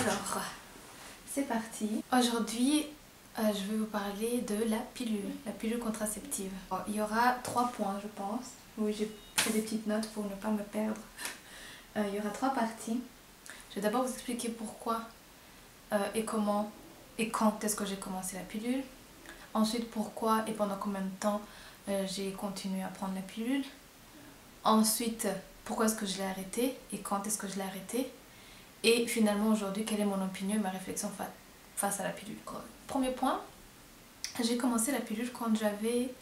Alors, c'est parti. Aujourd'hui, je vais vous parler de la pilule contraceptive. Bon, il y aura 3 points, je pense. Oui, j'ai pris des petites notes pour ne pas me perdre. Il y aura 3 parties. Je vais d'abord vous expliquer pourquoi et comment et quand est-ce que j'ai commencé la pilule. Ensuite, pourquoi et pendant combien de temps j'ai continué à prendre la pilule. Ensuite, pourquoi est-ce que je l'ai arrêtée et quand est-ce que je l'ai arrêtée. Et finalement, aujourd'hui, quelle est mon opinion et ma réflexion face à la pilule. Premier point, j'ai commencé la pilule quand j'avais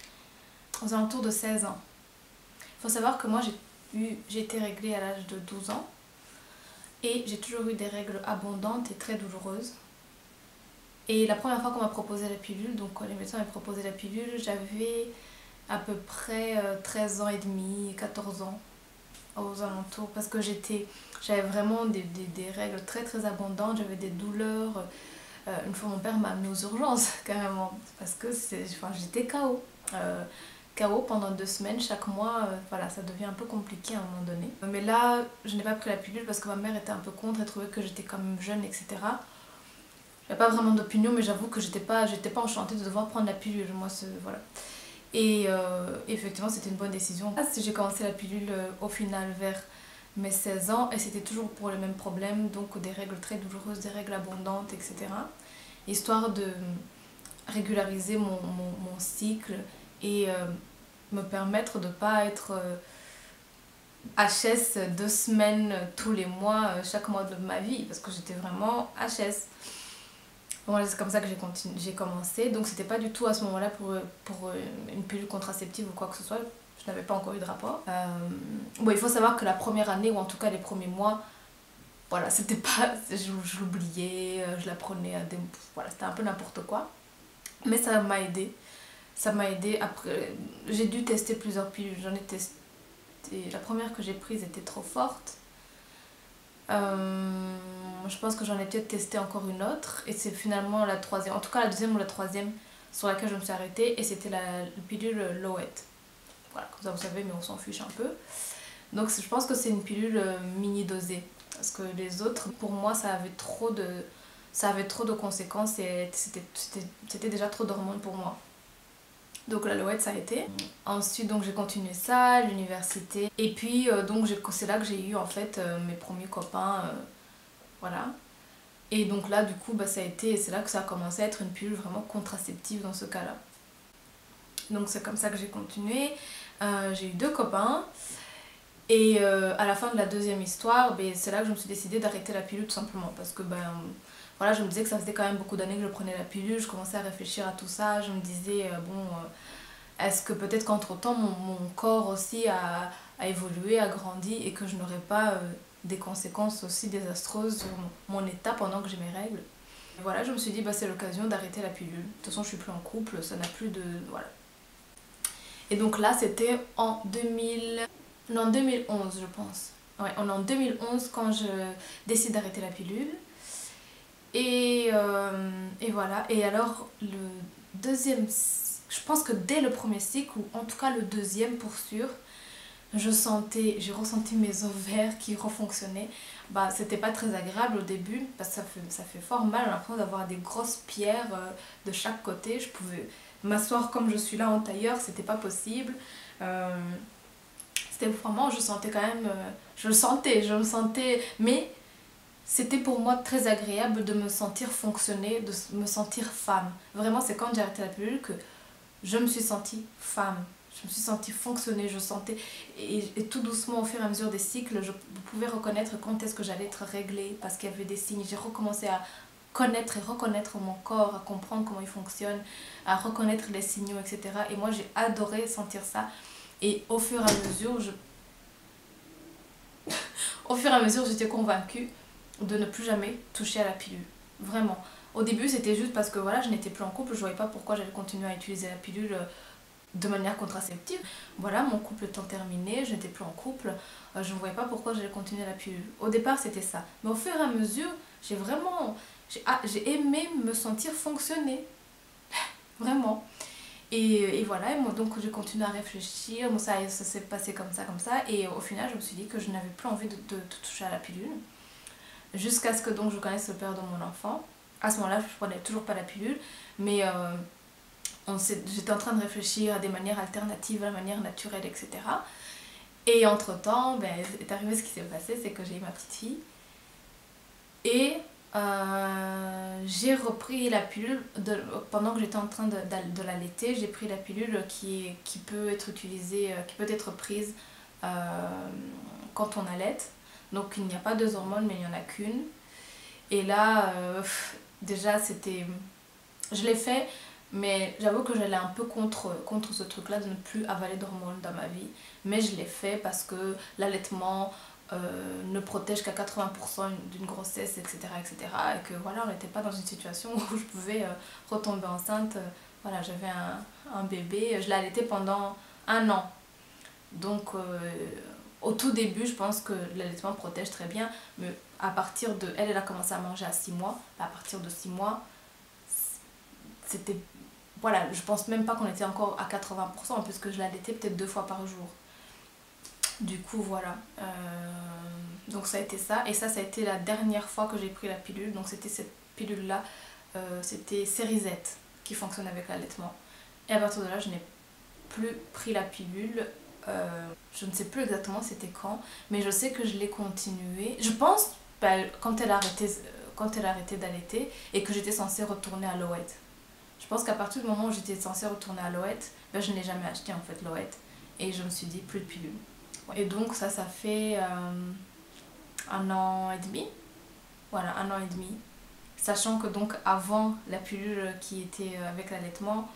aux alentours de 16 ans. Il faut savoir que moi, j'ai été réglée à l'âge de 12 ans. Et j'ai toujours eu des règles abondantes et très douloureuses. Et la première fois qu'on m'a proposé la pilule, donc quand les médecins m'ont proposé la pilule, j'avais à peu près 13 ans et demi, 14 ans aux alentours. Parce que j'avais vraiment des règles très très abondantes, j'avais des douleurs. Une fois mon père m'a amenée aux urgences carrément parce que j'étais KO. KO pendant 2 semaines chaque mois, voilà, ça devient un peu compliqué à un moment donné. Mais là, je n'ai pas pris la pilule parce que ma mère était un peu contre, elle trouvait que j'étais quand même jeune, etc. J'avais pas vraiment d'opinion, mais j'avoue que j'étais pas enchantée de devoir prendre la pilule, moi, voilà. Et effectivement, c'était une bonne décision. J'ai commencé la pilule au final vers mes 16 ans et c'était toujours pour le même problème, donc des règles très douloureuses, des règles abondantes, etc. Histoire de régulariser mon cycle et me permettre de ne pas être HS 2 semaines tous les mois, chaque mois de ma vie, parce que j'étais vraiment HS. Bon, c'est comme ça que j'ai commencé, donc c'était pas du tout à ce moment-là pour une pilule contraceptive ou quoi que ce soit. Je n'avais pas encore eu de rapport. Bon, il faut savoir que la première année, ou en tout cas les premiers mois, voilà, c'était pas... Je l'oubliais, je la prenais à des... Voilà, c'était un peu n'importe quoi. Mais ça m'a aidé. Ça m'a aidé. Après, j'ai dû tester plusieurs pilules. J'en ai testé... La première que j'ai prise était trop forte. Je pense que j'en ai peut-être testé encore une autre. Et c'est finalement la troisième. En tout cas, la deuxième ou la troisième sur laquelle je me suis arrêtée. Et c'était la pilule Lowet. Voilà, comme ça vous savez, mais on s'en fiche un peu. Donc je pense que c'est une pilule mini dosée. Parce que les autres, pour moi, ça avait trop de conséquences et c'était déjà trop d'hormones pour moi. Donc la Lowet, ça a été. Ensuite, donc j'ai continué ça, l'université. Et puis, donc c'est là que j'ai eu en fait mes premiers copains. Voilà. Et donc là, du coup, bah, c'est là que ça a commencé à être une pilule vraiment contraceptive dans ce cas-là. Donc c'est comme ça que j'ai continué. J'ai eu 2 copains. Et à la fin de la deuxième histoire, ben, c'est là que je me suis décidée d'arrêter la pilule tout simplement. Parce que voilà, je me disais que ça faisait quand même beaucoup d'années que je prenais la pilule. Je commençais à réfléchir à tout ça. Je me disais, est-ce que peut-être qu'entre temps mon corps aussi a évolué, a grandi et que je n'aurais pas des conséquences aussi désastreuses sur mon état pendant que j'ai mes règles. Et voilà, je me suis dit, c'est l'occasion d'arrêter la pilule. De toute façon, je suis plus en couple, ça n'a plus de... Voilà. Et donc là, c'était en 2011, je pense. Ouais, on est en 2011 quand je décide d'arrêter la pilule. Et voilà. Et alors, le deuxième... Je pense que dès le premier cycle, ou en tout cas le deuxième pour sûr, j'ai ressenti mes ovaires qui refonctionnaient. C'était pas très agréable au début, parce que ça fait fort mal, j'ai l'impression d'avoir des grosses pierres de chaque côté. Je pouvais m'asseoir comme je suis là en tailleur, c'était pas possible. C'était vraiment, je sentais quand même, je me sentais, mais c'était pour moi très agréable de me sentir fonctionner, de me sentir femme. Vraiment, c'est quand j'ai arrêté la pilule que je me suis sentie femme. Je me suis sentie fonctionner, je sentais, et tout doucement au fur et à mesure des cycles, je pouvais reconnaître quand est-ce que j'allais être réglée, parce qu'il y avait des signes. J'ai recommencé à connaître et reconnaître mon corps, à comprendre comment il fonctionne, à reconnaître les signaux, etc. Et moi, j'ai adoré sentir ça. Et au fur et à mesure, j'étais convaincue de ne plus jamais toucher à la pilule. Vraiment. Au début, c'était juste parce que voilà, je n'étais plus en couple, je ne voyais pas pourquoi j'allais continuer à utiliser la pilule de manière contraceptive. Voilà, mon couple étant terminé, je n'étais plus en couple, je ne voyais pas pourquoi j'allais continuer la pilule. Au départ, c'était ça. Mais au fur et à mesure, j'ai aimé me sentir fonctionner. Vraiment. Et voilà, et moi, donc j'ai continué à réfléchir, ça s'est passé comme ça, et au final je me suis dit que je n'avais plus envie de toucher à la pilule. jusqu'à ce que donc je connaisse le père de mon enfant. À ce moment-là, je ne prenais toujours pas la pilule, mais j'étais en train de réfléchir à des manières alternatives, à la manière naturelle, etc. Et entre-temps, ben, est arrivé ce qui s'est passé, c'est que j'ai eu ma petite fille. Et j'ai repris la pilule, pendant que j'étais en train de l'allaiter, j'ai pris la pilule qui peut être utilisée, qui peut être prise quand on allaite. Donc il n'y a pas deux hormones, mais il n'y en a qu'une. Et là, déjà c'était... Je l'ai fait, mais j'avoue que j'allais un peu contre ce truc-là de ne plus avaler d'hormones dans ma vie. Mais je l'ai fait parce que l'allaitement ne protège qu'à 80% d'une grossesse, etc., etc. Et que voilà, on n'était pas dans une situation où je pouvais retomber enceinte. Voilà, j'avais un bébé, je l'ai allaité pendant 1 an. Donc au tout début, je pense que l'allaitement protège très bien, mais à partir de... Elle a commencé à manger à 6 mois. À partir de 6 mois, c'était... Voilà, je pense même pas qu'on était encore à 80%, puisque je l'allaitais peut-être 2 fois par jour. Du coup, voilà. Donc ça a été ça. Et ça a été la dernière fois que j'ai pris la pilule. Donc c'était cette pilule-là. C'était Cerizette qui fonctionne avec l'allaitement. Et à partir de là, je n'ai plus pris la pilule. Je ne sais plus exactement c'était quand, mais je sais que je l'ai continuée. Je pense quand elle a arrêté d'allaiter et que j'étais censée retourner à l'OET. Je pense qu'à partir du moment où j'étais censée retourner à l'OET, je n'ai jamais acheté en fait l'OET. Et je me suis dit plus de pilule. Et donc ça fait 1 an et demi. Voilà, 1 an et demi. Sachant que donc avant la pilule qui était avec l'allaitement,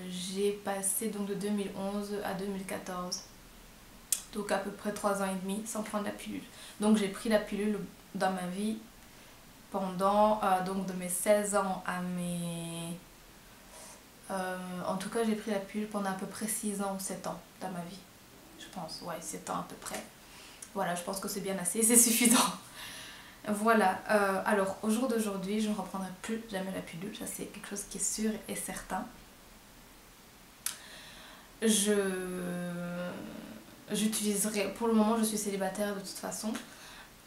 j'ai passé donc de 2011 à 2014. Donc à peu près 3 ans et demi sans prendre la pilule. Donc j'ai pris la pilule dans ma vie pendant donc de mes 16 ans à mes... en tout cas j'ai pris la pilule pendant à peu près 6 ans ou 7 ans dans ma vie. Je pense, ouais, 7 ans à peu près. Voilà, je pense que c'est bien assez, c'est suffisant. Voilà, alors au jour d'aujourd'hui, je ne reprendrai plus jamais la pilule, ça c'est quelque chose qui est sûr et certain. J'utiliserai, pour le moment je suis célibataire de toute façon,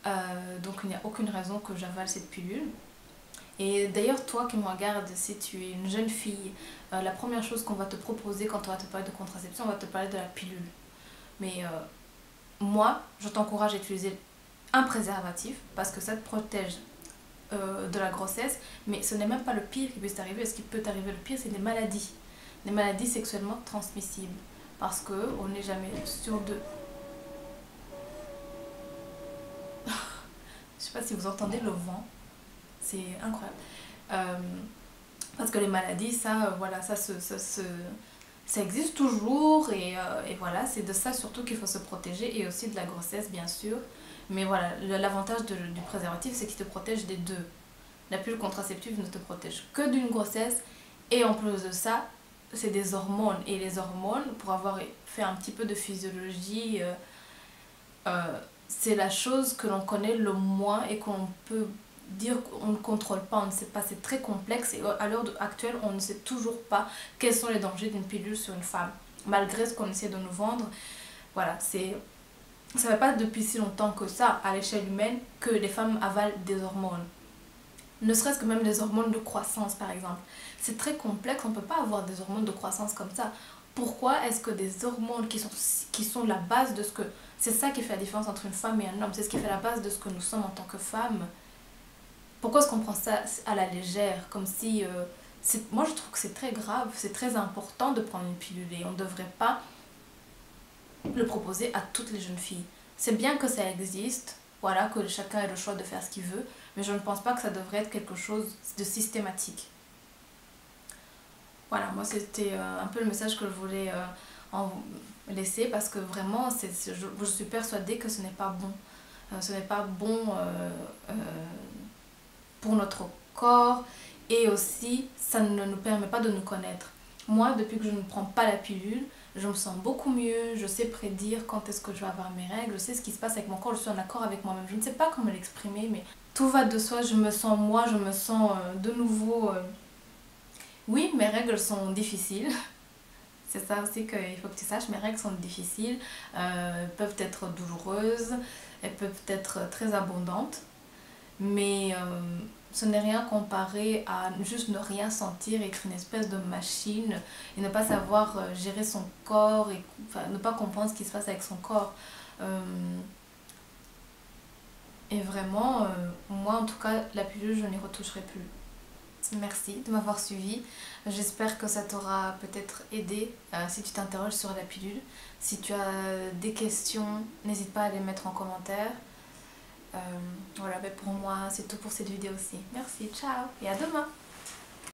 donc il n'y a aucune raison que j'avale cette pilule. Et d'ailleurs toi qui me regardes, si tu es une jeune fille, la première chose qu'on va te proposer quand on va te parler de contraception, on va te parler de la pilule. Mais moi, je t'encourage à utiliser un préservatif parce que ça te protège de la grossesse, mais ce n'est même pas le pire qui peut t'arriver. Ce qui peut t'arriver le pire, c'est des maladies sexuellement transmissibles, parce qu'on n'est jamais sûr de... Je sais pas si vous entendez le vent, c'est incroyable. Parce que les maladies, ça, voilà, ça existe toujours et voilà, c'est de ça surtout qu'il faut se protéger, et aussi de la grossesse bien sûr. Mais voilà, l'avantage du préservatif, c'est qu'il te protège des deux. La pilule contraceptive ne te protège que d'une grossesse, et en plus de ça, c'est des hormones. Et les hormones, pour avoir fait un petit peu de physiologie, c'est la chose que l'on connaît le moins et qu'on peut dire qu'on ne contrôle pas, on ne sait pas, c'est très complexe, et à l'heure actuelle on ne sait toujours pas quels sont les dangers d'une pilule sur une femme, malgré ce qu'on essaie de nous vendre. Voilà, ça ne fait pas depuis si longtemps que ça, à l'échelle humaine, que les femmes avalent des hormones. Ne serait-ce que même des hormones de croissance par exemple. C'est très complexe, on ne peut pas avoir des hormones de croissance comme ça. Pourquoi est-ce que des hormones qui sont la base de ce que... C'est ça qui fait la différence entre une femme et un homme, c'est ce qui fait la base de ce que nous sommes en tant que femmes. Pourquoi est-ce qu'on prend ça à la légère, comme si... moi je trouve que c'est très grave, c'est très important de prendre une pilule, et on ne devrait pas le proposer à toutes les jeunes filles. C'est bien que ça existe, voilà, que chacun ait le choix de faire ce qu'il veut, mais je ne pense pas que ça devrait être quelque chose de systématique. Voilà, moi c'était un peu le message que je voulais en laisser, parce que vraiment je suis persuadée que ce n'est pas bon. Ce n'est pas bon pour notre corps, et aussi ça ne nous permet pas de nous connaître. Moi, depuis que je ne prends pas la pilule, je me sens beaucoup mieux, je sais prédire quand est-ce que je vais avoir mes règles, je sais ce qui se passe avec mon corps, je suis en accord avec moi-même. Je ne sais pas comment l'exprimer, mais tout va de soi, je me sens moi, je me sens de nouveau... Oui, mes règles sont difficiles, c'est ça aussi qu'il faut que tu saches, mes règles sont difficiles, peuvent être douloureuses, elles peuvent être très abondantes. mais ce n'est rien comparé à juste ne rien sentir, être une espèce de machine et ne pas savoir gérer son corps et enfin, ne pas comprendre ce qui se passe avec son corps. Et vraiment, moi en tout cas, la pilule, je n'y retoucherai plus. Merci de m'avoir suivi. J'espère que ça t'aura peut-être aidé si tu t'interroges sur la pilule. Si tu as des questions, n'hésite pas à les mettre en commentaire. Voilà, mais pour moi, c'est tout pour cette vidéo aussi. Merci, ciao et à demain!